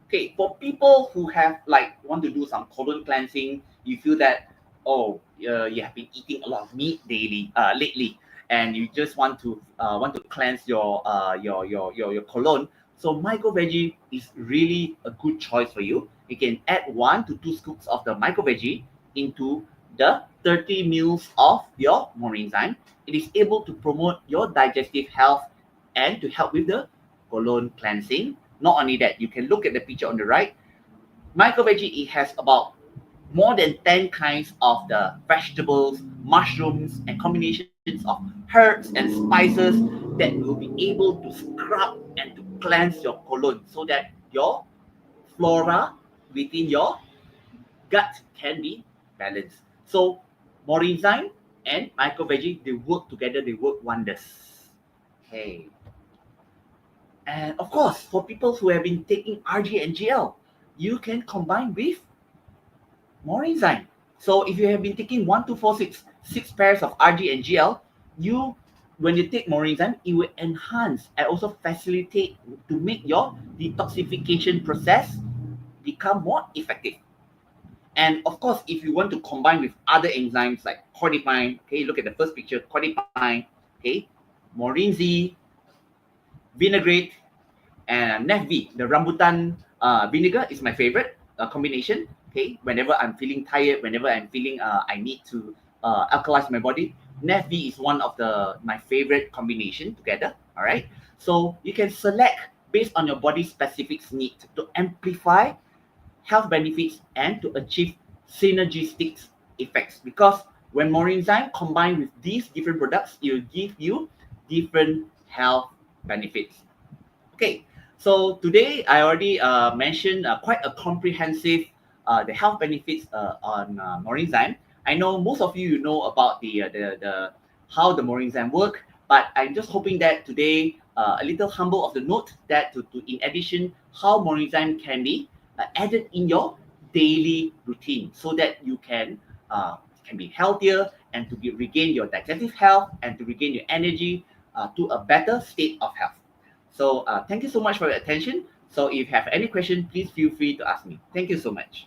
Okay, for people who have like want to do some colon cleansing, you feel that you have been eating a lot of meat daily lately, and you just want to cleanse your colon. So micro veggie is really a good choice for you. You can add 1 to 2 scoops of the micro veggie into the 30 mils of your Morinzyme. It is able to promote your digestive health and to help with the colon cleansing. Not only that, you can look at the picture on the right. Micro veggie, it has about more than 10 kinds of the vegetables, mushrooms, and combinations of herbs and spices that will be able to scrub and to cleanse your colon so that your flora within your gut can be balanced. So Morinzyme and micro veggie, they work together, they work wonders. Okay. And of course, for people who have been taking RG and GL, you can combine with Morinzyme. So if you have been taking 1246, 6 pairs of RG and GL, when you take Morinzyme, it will enhance and also facilitate to make your detoxification process become more effective. And of course, if you want to combine with other enzymes like cordypine, okay, look at the first picture, cordypine, okay, Morinzy, vinaigrette, and NEFV, the rambutan vinegar is my favorite combination. Okay, whenever I'm feeling tired, whenever I'm feeling I need to alkalize my body, NEFV is one of my favorite combination together. All right, so you can select based on your body specific need to amplify health benefits and to achieve synergistic effects. Because when Morinzyme combined with these different products, it will give you different health benefits. Okay, so today I already mentioned quite a comprehensive the health benefits on Morinzyme. I know most of you know about the how the Morinzyme work, but I'm just hoping that today a little humble of the note that to in addition how Morinzyme can be added in your daily routine so that you can be healthier and to regain your digestive health and to regain your energy to a better state of health. So thank you so much for your attention. So if you have any question, please feel free to ask me. Thank you so much.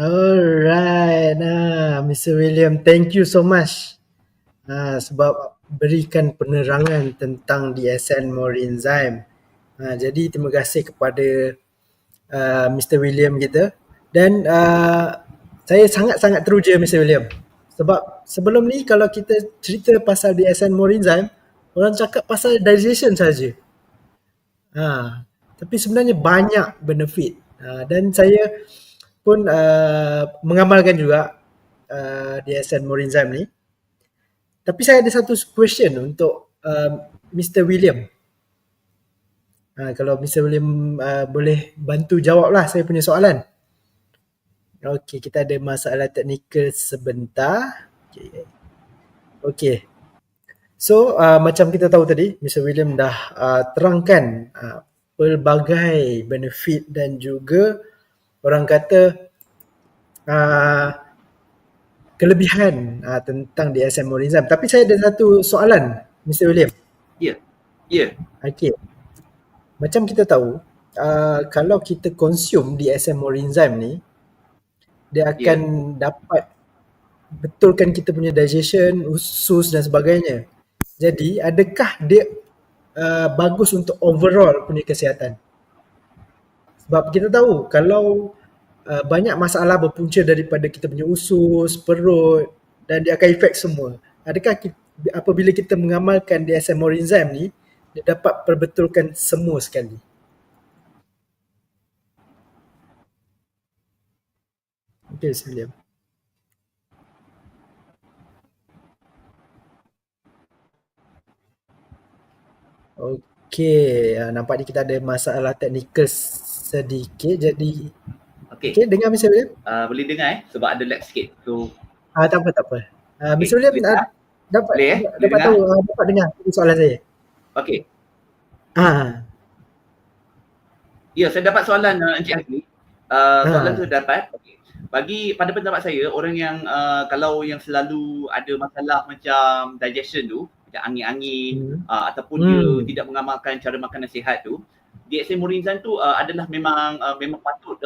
Alright, Mr. William, thank you so much sebab berikan penerangan tentang DXN Morinzyme. Jadi terima kasih kepada Mr. William kita dan saya sangat-sangat teruja Mr. William sebab sebelum ni kalau kita cerita pasal DXN Morinzyme, orang cakap pasal digestion saja. Tapi sebenarnya banyak benefit dan saya pun mengamalkan juga DXN Morinzyme ni. Tapi saya ada satu question untuk Mr. William. Kalau Mr. William boleh bantu jawablah saya punya soalan. Okey, kita ada masalah teknikal sebentar. Okey. So macam kita tahu tadi, Mr. William dah terangkan pelbagai benefit dan juga orang kata kelebihan tentang DXN Morinzyme. Tapi saya ada satu soalan, Mr. William. Ya. Yeah. Okay. Macam kita tahu, kalau kita consume DXN Morinzyme ni, dia akan dapat betulkan kita punya digestion, usus dan sebagainya. Jadi, adakah dia bagus untuk overall punya kesihatan? Sebab kita tahu kalau banyak masalah berpunca daripada kita punya usus, perut dan dia akan efek semua. Adakah apabila kita mengamalkan DXN Morinzyme ni, dia dapat perbetulkan semua sekali? Okey, William. Okey, nampaknya kita ada masalah teknikal sedikit, jadi Okay, okey, dengar Mr. William? boleh dengar sebab ada lag sikit. So, Tak apa, tak apa. okay, Mr. William boleh dengar? dapat Boleh Boleh dapat dengar? tahu, dapat dengar soalan saya? Okay. Ah, Ya, saya dapat soalan Encik Azli. Soalan tu ah, dapat. Okay. Bagi pada pendapat saya, orang yang kalau yang selalu ada masalah macam digestion tu, macam angin-angin hmm, ataupun dia hmm, tidak mengamalkan cara makan yang sihat tu, DXN Morinzyme tu adalah memang patut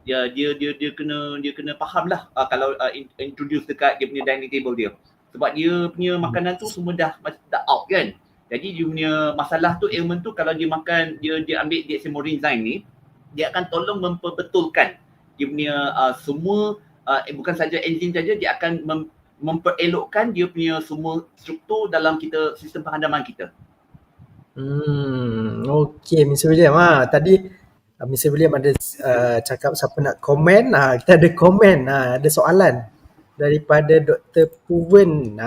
dia kena faham lah kalau introduce dekat dia punya dining table dia. Sebab dia punya makanan tu semua dah out kan. Jadi dia punya masalah tu, ailment tu, kalau dia makan, dia ambil DXN Morinzyme ni, dia akan tolong memperbetulkan dia punya semua bukan saja enzim saja, dia akan memperelokkan dia punya semua struktur dalam sistem penghadaman kita. okey Mr. William. Tadi Mr. William ada cakap siapa nak komen. Kita ada komen, ada soalan daripada Dr. Puven.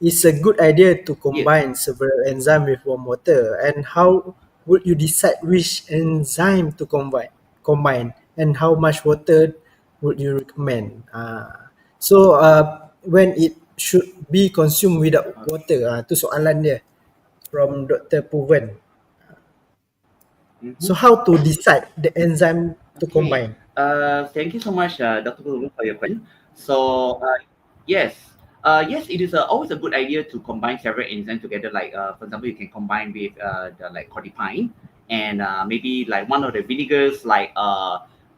It's a good idea to Ya. combine several enzyme with warm water. And how would you decide which enzyme to combine and how much water would you recommend? So when it should be consumed without water. Tu soalan dia from Dr. Puven. So how to decide the enzyme to Okay. combine? Thank you so much, Dr. Pulu, for your question. So, yes, yes, it is always a good idea to combine several enzymes together. Like, for example, you can combine with the like codipine and maybe like one of the vinegars, like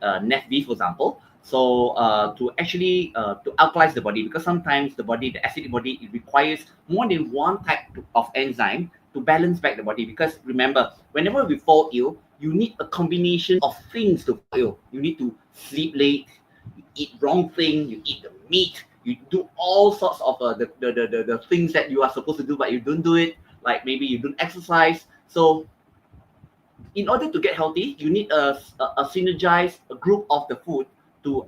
Nef-B, for example. So, to actually to alkalize the body, because sometimes the acidic body, it requires more than one type of enzyme to balance back the body. Because remember, whenever we fall ill, you need a combination of things to fall ill. You need to sleep late, you eat wrong thing, you eat the meat, you do all sorts of the things that you are supposed to do, but you don't do it. Like maybe you don't exercise. So in order to get healthy, you need a synergized group of the food to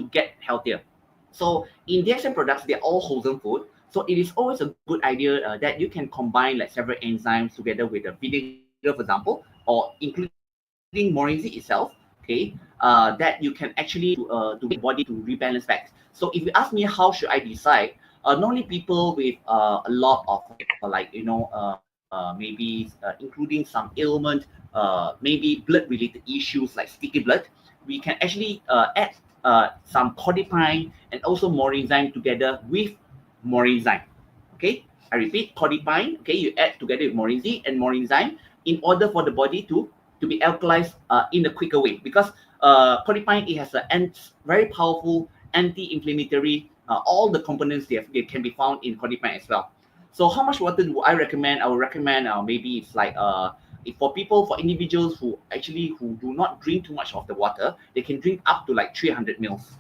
get healthier. So in DXN products, they're all wholesome food. So it is always a good idea that you can combine like several enzymes together with a vinegar, for example, or including Morinzyme itself. Okay, that you can actually to get body to rebalance back. So if you ask me, how should I decide? Normally people with a lot of like maybe including some ailment, maybe blood related issues like sticky blood, we can actually add some codipine and also Morinzyme together with Morinzyme. Okay, I repeat, codipine. Okay, you add together with Morinzyme in order for the body to be alkalized in a quicker way, because codipine, it has a very powerful anti-inflammatory. All the components they can be found in codipine as well. So how much water do I recommend? I would recommend maybe it's like for individuals who do not drink too much of the water, they can drink up to like 300 mils.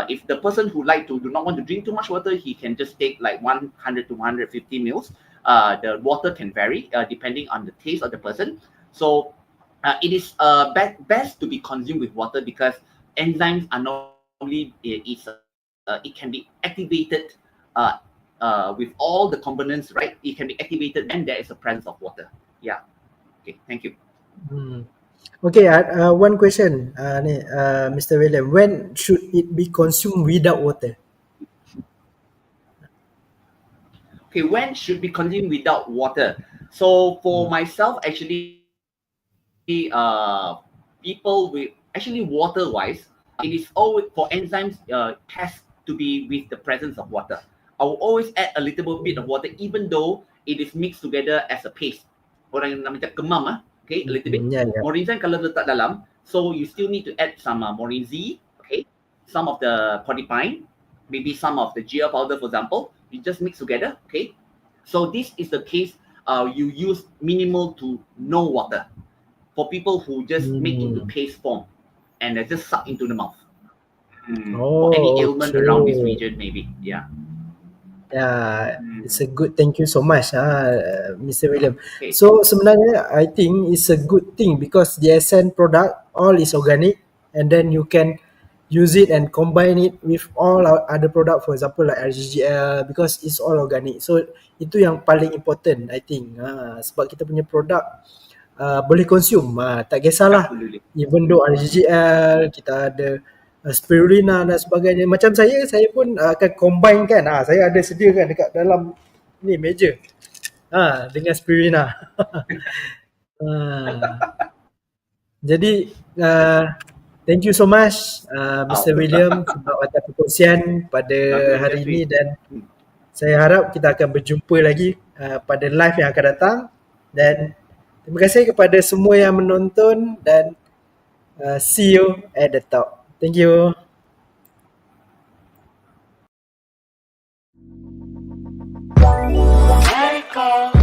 If the person who do not want to drink too much water, he can just take like 100 to 150 mils. The water can vary depending on the taste of the person. So it is best to be consumed with water, because enzymes are normally it can be activated with all the components, right? It can be activated when there is a presence of water. Yeah. Okay. Thank you. Okay, one question, Mr. William. When should it be consumed without water? Okay. When should be consumed without water? So for myself, actually, people with water wise, it is always for enzymes has to be with the presence of water. I will always add a little bit of water, even though it is mixed together as a paste. Orang yang namanya kemam, okay, a little bit. Yeah, yeah. Morinzyme kalau letak dalam, so you still need to add some Morinzyme, okay, some of the codipine, maybe some of the GL powder, for example. You just mix together, okay. So this is the case. You use minimal to no water for people who just make into paste form. and just suck into the mouth. Oh, For any ailment around this okay. region, maybe. Yeah. Yeah, it's a good. Thank you so much, Mr. William. Okay. So sebenarnya, I think it's a good thing because the DXN product all is organic, and then you can use it and combine it with all our other product, for example like RGGL, because it's all organic. So itu yang paling important, I think. Sebab kita punya produk boleh consume, tak kisahlah. Absolutely. Even though RGGL, kita ada spirulina dan sebagainya. Macam saya pun akan combine kan. Saya ada sediakan dekat dalam ni meja. Dengan spirulina. Jadi thank you so much Mr. William sebab atas perkongsian pada hari ini, dan saya harap kita akan berjumpa lagi pada live yang akan datang, dan terima kasih kepada semua yang menonton, dan see you at the top. Thank you. Let it go.